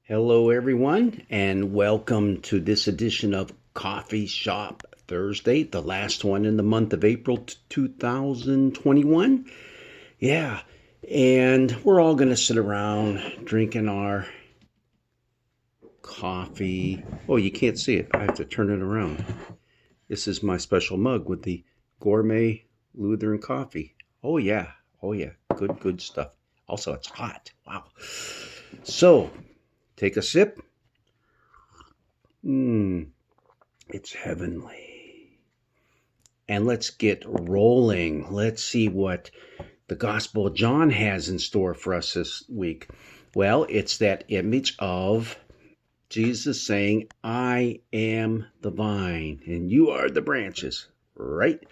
Hello, everyone, and welcome to this edition of Coffee Shop Thursday, the last one in the month of April 2021. Yeah, and we're all going to sit around drinking our coffee. Oh, you can't see it. I have to turn it around. This is my special mug with the gourmet Lutheran coffee. Oh, yeah. Oh, yeah. Good stuff. Also, it's hot. Wow. So, take a sip. Mmm. It's heavenly. And let's get rolling. Let's see what the Gospel of John has in store for us this week. Well, it's that image of Jesus saying, I am the vine and you are the branches, right?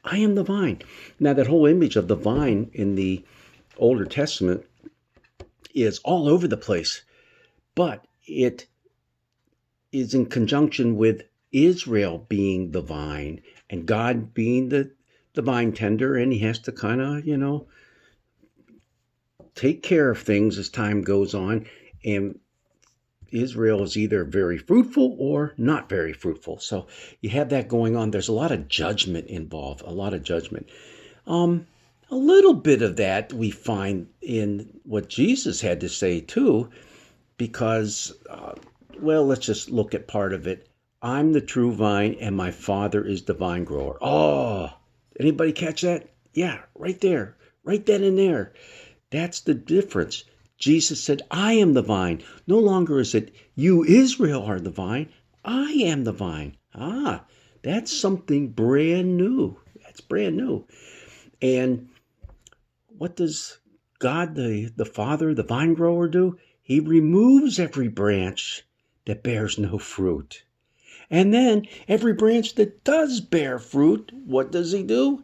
I am the vine. Now, that whole image of the vine in the Older Testament is all over the place, but it is in conjunction with Israel being the vine and God being the vine tender, and he has to kind of, take care of things as time goes on. And Israel is either very fruitful or not very fruitful. So you have that going on. There's a lot of judgment involved, a lot of judgment. A little bit of that we find in what Jesus had to say too, because well, let's just look at part of it. I'm the true vine and my Father is the vine grower. Oh, anybody catch that? Yeah, right there. Right then and there. That's the difference. Jesus said, I am the vine. No longer is it you, Israel, are the vine. I am the vine. Ah, that's something brand new. That's brand new. And what does God, the Father, the vine grower, do? He removes every branch that bears no fruit. And then every branch that does bear fruit, what does he do?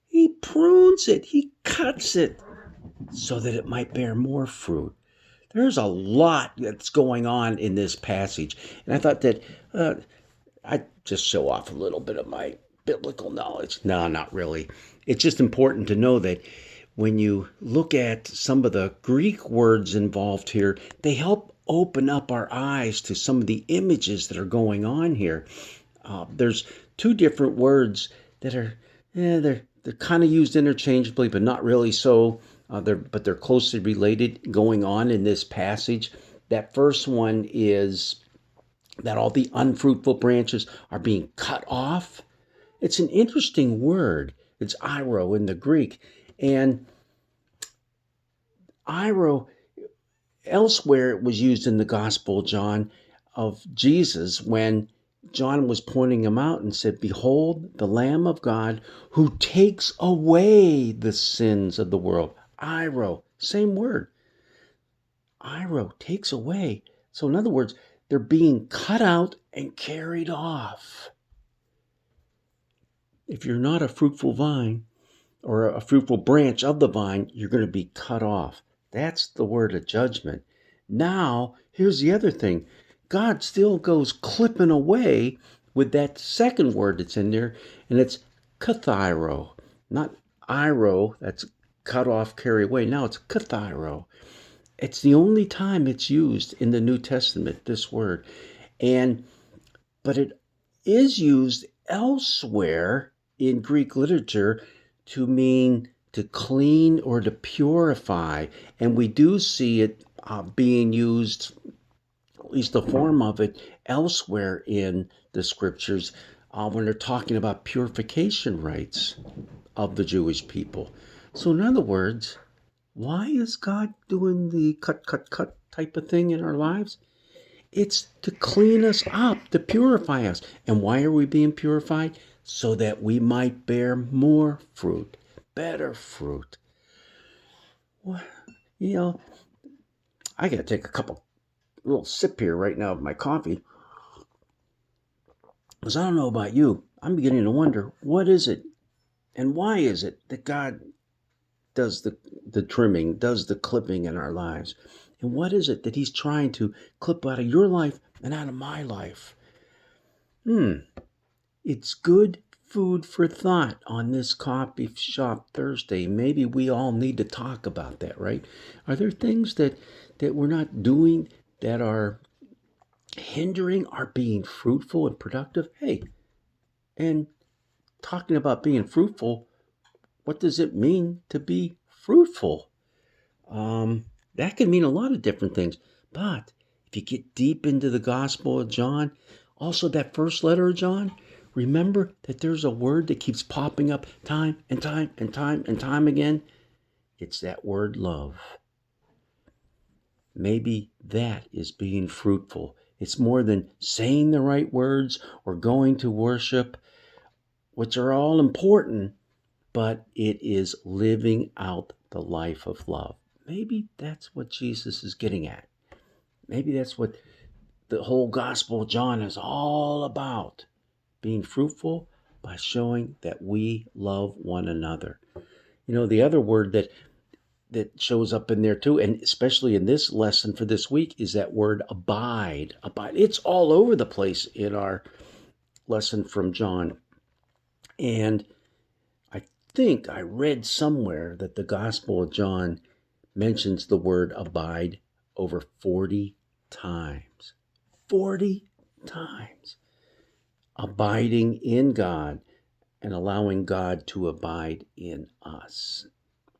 He prunes it. He cuts it so that it might bear more fruit. There's a lot that's going on in this passage. And I thought that I'd just show off a little bit of my biblical knowledge. No, not really. It's just important to know that when you look at some of the Greek words involved here, they help open up our eyes to some of the images that are going on here. There's two different words that are, they're kind of used interchangeably, but not really so. They're closely related going on in this passage. That first one is that all the unfruitful branches are being cut off. It's an interesting word. It's iro in the Greek. And iro, elsewhere it was used in the Gospel of John of Jesus when John was pointing him out and said, behold, the Lamb of God who takes away the sins of the world. Iro, same word. Iro, takes away. So in other words, they're being cut out and carried off. If you're not a fruitful vine or a fruitful branch of the vine, you're going to be cut off. That's the word of judgment. Now, here's the other thing. God still goes clipping away with that second word that's in there, and it's kathyro, not iro, that's cut off, carry away. Now it's kathyro. It's the only time it's used in the New Testament, this word. But it is used elsewhere in Greek literature to mean to clean or to purify. And we do see it being used, at least the form of it, elsewhere in the scriptures when they're talking about purification rites of the Jewish people. So in other words, why is God doing the cut type of thing in our lives? It's to clean us up, to purify us. And why are we being purified? So that we might bear more fruit, better fruit. Well, I got to take a little sip here right now of my coffee. Because I don't know about you, I'm beginning to wonder, what is it and why is it that God does the trimming, does the clipping in our lives? And what is it that he's trying to clip out of your life and out of my life? It's good food for thought on this Coffee Shop Thursday. Maybe we all need to talk about that, right? Are there things that we're not doing that are hindering our being fruitful and productive. Hey, and talking about being fruitful, what does it mean to be fruitful? That can mean a lot of different things. But if you get deep into the Gospel of John, also that first letter of John, remember that there's a word that keeps popping up time and time and time and time again. It's that word love. Maybe that is being fruitful. It's more than saying the right words or going to worship, which are all important, but it is living out the life of love. Maybe that's what Jesus is getting at. Maybe that's what the whole Gospel of John is all about. Being fruitful by showing that we love one another. You know, the other word that shows up in there too, and especially in this lesson for this week, is that word abide. Abide. It's all over the place in our lesson from John. And I think I read somewhere that the Gospel of John mentions the word abide over 40 times. 40 times. Abiding in God and allowing God to abide in us.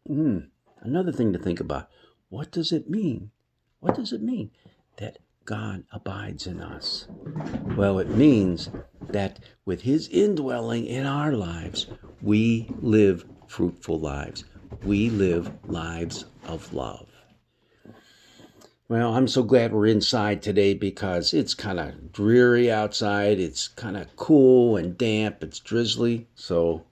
Another thing to think about. What does it mean? What does it mean that God abides in us? Well, it means that with his indwelling in our lives, we live fruitful lives. We live lives of love. Well, I'm so glad we're inside today because it's kind of dreary outside. It's kind of cool and damp. It's drizzly. So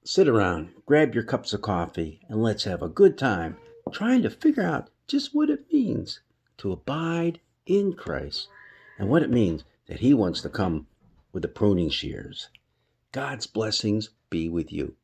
sit around, grab your cups of coffee, and let's have a good time trying to figure out just what it means to abide in Christ and what it means that he wants to come with the pruning shears. God's blessings be with you.